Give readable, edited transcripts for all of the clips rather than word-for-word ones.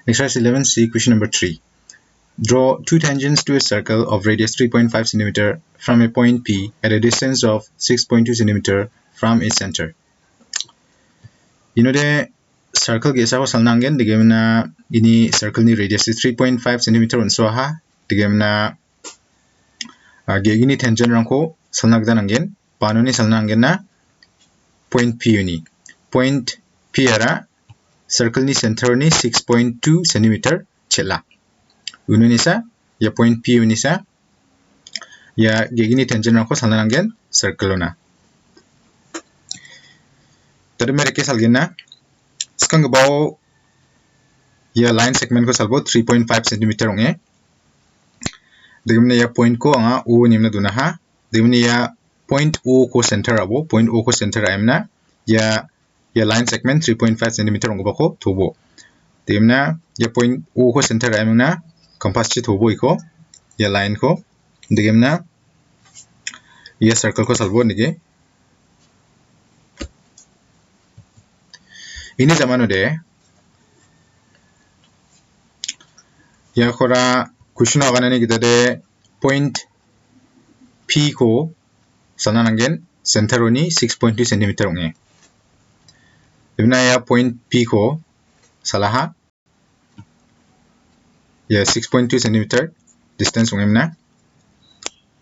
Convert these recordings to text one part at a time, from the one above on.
Exercise 11C, question number 3. Draw two tangents to a circle of radius 3.5 cm from a point P at a distance of 6.2 cm from its center. You know the circle gesa was salnangen the game na ini circle ni radius is 3.5 cm on so ha the game na gini tangent rangko salnagdan angen panoni salnangen na point P uni point P ara circle ni center ni 6.2 cm chela ununisa ya point P unisa ya gini tangent rangko salnangen circle na tadi mereka salgena sekarang bawa ya line segment ko salbo 3.5 cm onge dimana ya point ko anga o nimna duna ha dimana ya point O ko center abo point O ko center amna ya line segment 3.5 cm ongo bako tubo dimana ya point O ko center amna compass chi tubo iko ya line ko dimana ya circle ko salbo nige ini zaman udah ya kora question akan ini kita de point P ko sana nangen center ini 6.2 cm onge dimana ya point P ko salah ya 6.2 cm distance onge mana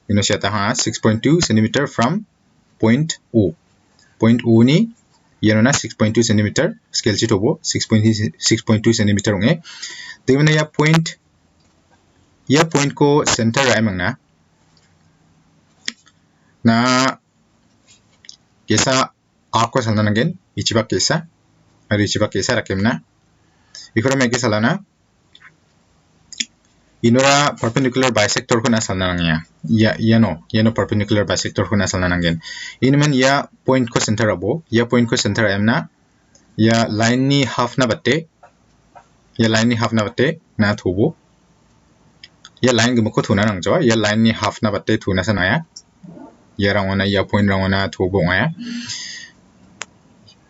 ini siapa ha 6.2 cm from point O ni yan na 6.2 cm scale sheet hobo 6.2 cm onge dimana ya point ko center amang na kesa arc ko salna nangen ichibak kesa rakemna ikora me kesa lana inora perpendicular bisector ko na salna nangya yano perpendicular bisector ko na salna nangen inman ya point ko center abo ya point ko center amna ya line ni half na batte na thubo ya line gumko thuna nangjo ya line ni half na batte thuna sanaya ya rangona ya point rangona thubo ngaya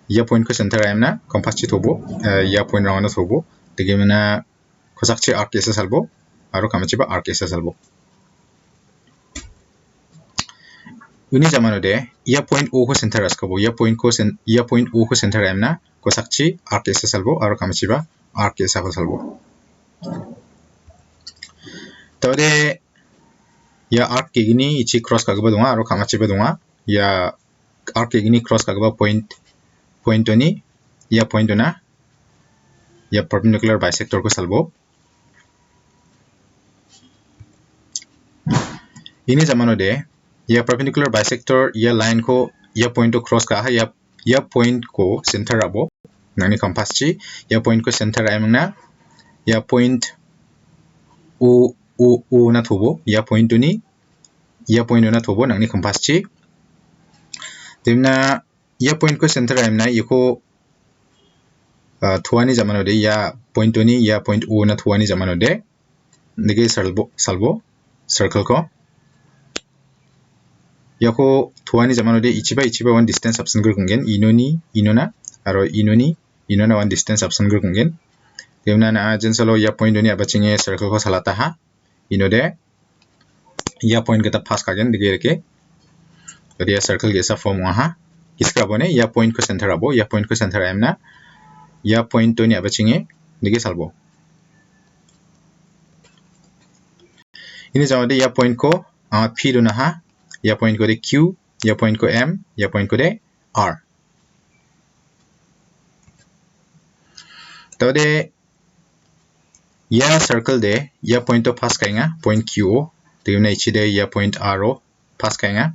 ya point ko center amna compass chi thubo ya point rangona thubo digemna khosakchi arc kesa salbo aro kamachiba arc kesa salbo uni zamano de ya point O ko center askabo ya point O ko center amna khosakchi arc kesa salbo aro kamachiba arc kesa salbo tawde ya arc ke gini ichi cross kagba dunga aro kamachiba dunga ya arc ke gini cross kagba point oni ya point na ya perpendicular bisector ko salbo ini zamano de ya perpendicular bisector ya line ko ya point to cross ka ya point ko center abo nani compass chi ya point ko center amna ya point O na thubo ya point na thubo nangni compass chi dimna ya point ko center amna yiko thuani zamano de ya point O na thuani zamano de nige salbo circle ko yako thuani zamano de ichiba one distance option gor kungen inona one distance option gor kungen dimna na jensalo ya point ni abachinge circle ko salata ha inode ya point kita pass kagen dige reke jadi ya circle jesa form ha kiska bone ya point ko center abo ya point ko center amna ya point to ni abachinge dige salbo ini jamade ya point ko P do na ha ya point ko de Q ya point ko M ya point ko de R tawde ya circle de ya point to pass kainga point Q dimna ichi de ya point R pass kainga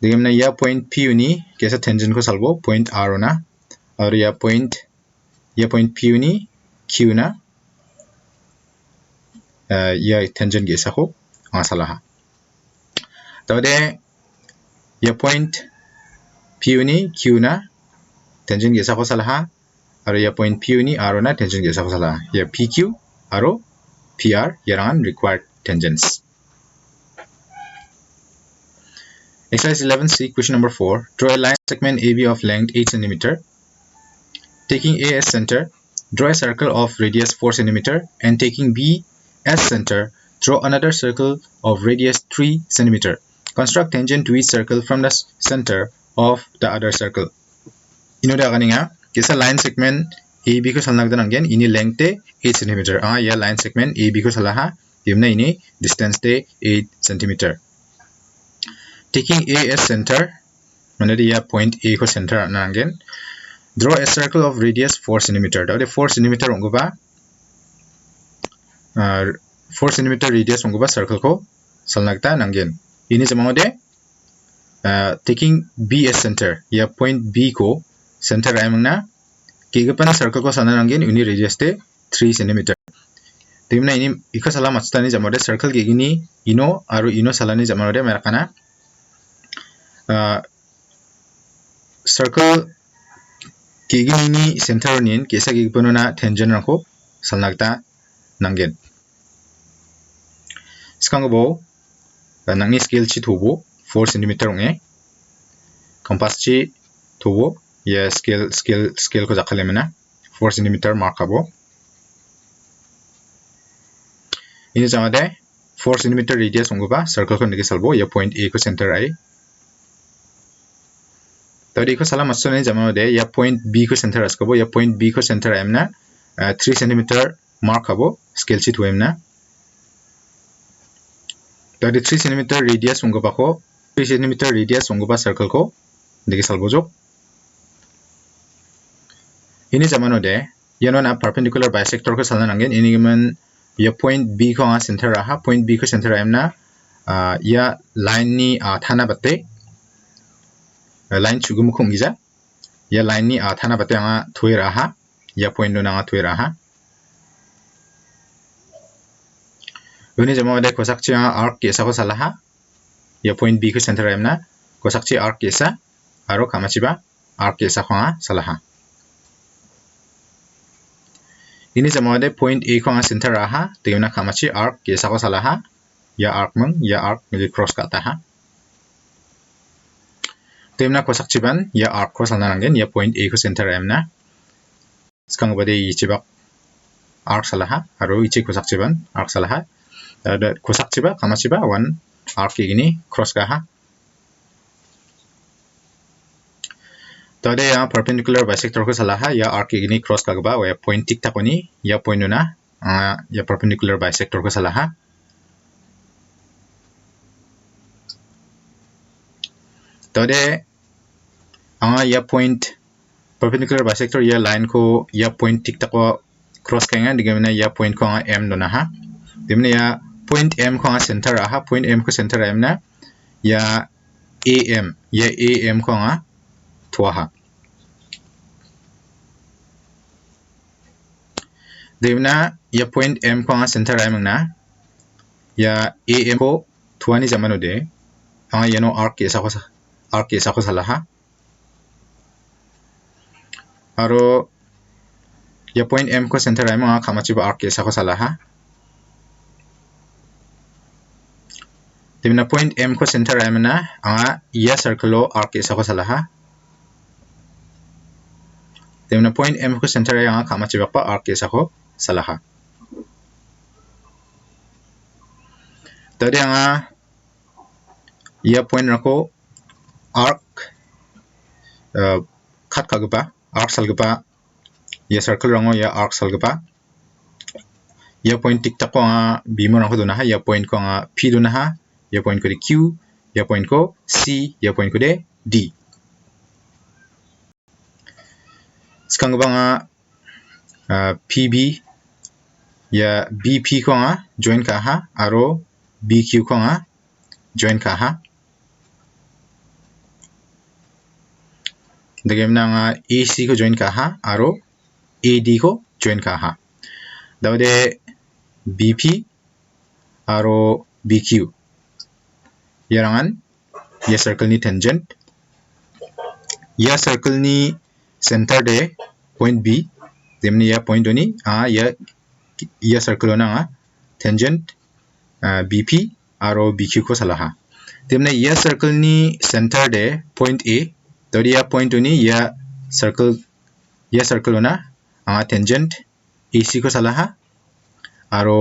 dimna ya point P uni kesa tangent ko salbo point R na aur ya point P uni Q na ya tangent kesa ho asalaha tawde ya point P uni Q na tangent kesa ho salaha aru ya point P uni R na tangent kesa ho salaha ya PQ aru PR yarangan required tangents. Exercise 11C, question number 4. Draw a line segment AB of length 8 cm. Taking A as center, Draw a circle of radius 4 cm and taking B as center, draw another circle of radius 3 cm. Construct tangent to each circle from the center of the other circle. Ino da ganinga kisa line segment AB ko salnagdan anggen ini length te 8 cm. Ya line segment AB ko salaha dimna ini distance te 8 cm. Taking A as center, manade ya point A ko center na anggen. Draw a circle of radius 4 cm. Dawde 4 cm ongoba 4 cm radius ongoba circle ko salnagta nanggen. Ini jamangode taking B as center. Ya point B ko center aimangna kigapan circle ko salna nanggen ini radius te 3 cm. Dimna ini iko sala matstani jamode circle gini ino aru ino salani jamode merakana circle kigini center nin kesa gigbonona tangent rangko salnagta nanggen. Skangbo nangni scale chi thobo 4 cm onge compass chi thobo ya scale ko jakhalemena 4 cm mark abo. Ini jamade 4 cm radius ongoba circle ko nige salbo ya point A ko center ai. Tadi ko sala masone jamade ya point B ko center askabo ya point B ko center aimna 3 cm mark abo scale chi thoemna. Tadi 3 cm radius ongoba ko 3 cm radius ongoba circle ko nige salbo jok. Ini jamanode yano na perpendicular bisector ko salna nanggen ini giman ya point B ko nga center aha point B ko center aimna ya line ni thana batte line chugum khongija ya line ni thana batte nga thoir aha ya point no nga thoir aha. Ini jamode kosakchi arc kesa ko salaha ya point B ko center aimna kosakchi arc kesa aro kamachiba arc kesa ko nga salaha. Ini jamode point A ko nga center aha teuna kamachi arc kesa ko salaha ya arc mang ya arc mili cross ka taha. Teuna kosakchiban ya arc ko salna nanggen ya point A ko center aimna skang bade ichibak arc salaha aro ichi kosakchiban arc salaha da kosakchiba kamachiba one arc gini cross ka ha. Tade ya perpendicular bisector ko salaha ya arc gini cross ka ba ya point tik takoni ya point na ya perpendicular bisector ko salaha. Tade ya point perpendicular bisector ya line ko ya point tik tako cross ka nga digamna ya point ko nga M do na ha. Dimna ya point M ko nga center aha point M ko center M na ya AM ko nga tuaha. Dimna ya point M ko nga center M na ya AM ko tuani jamanode yano arc kesa ko salaha. Aro ya point M ko center M nga kamachiba arc kesa ko salaha. Dimna point M ko center M na ya circle lo arc kesa ko salaha. Dimna point M ko center nga kamachiba pa arc kesa ko salaha. Tadi ya point rako arc cut kagba arc salgba ya circle rango ya arc salgba ya point tik tako bimo rangko dona ha ya point ko P dona ha ya point ko de Q ya point ko C ya point ko de D. Skang ba PB ya BP ko join ka ha aro BQ ko join ka ha. Dagemna AC ko join ka ha aro AD ko join ka ha. Dawde BP aro BQ yarangan ya circle ni tangent ya circle ni center de point B demni ya point oni ya circle na tangent BP aro BQ ko salaha. Demna ya circle ni center de point A tadi ya point oni ya circle na anga tangent AC ko salaha aro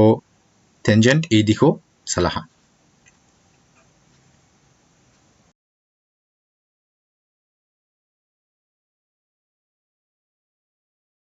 tangent AD ko salaha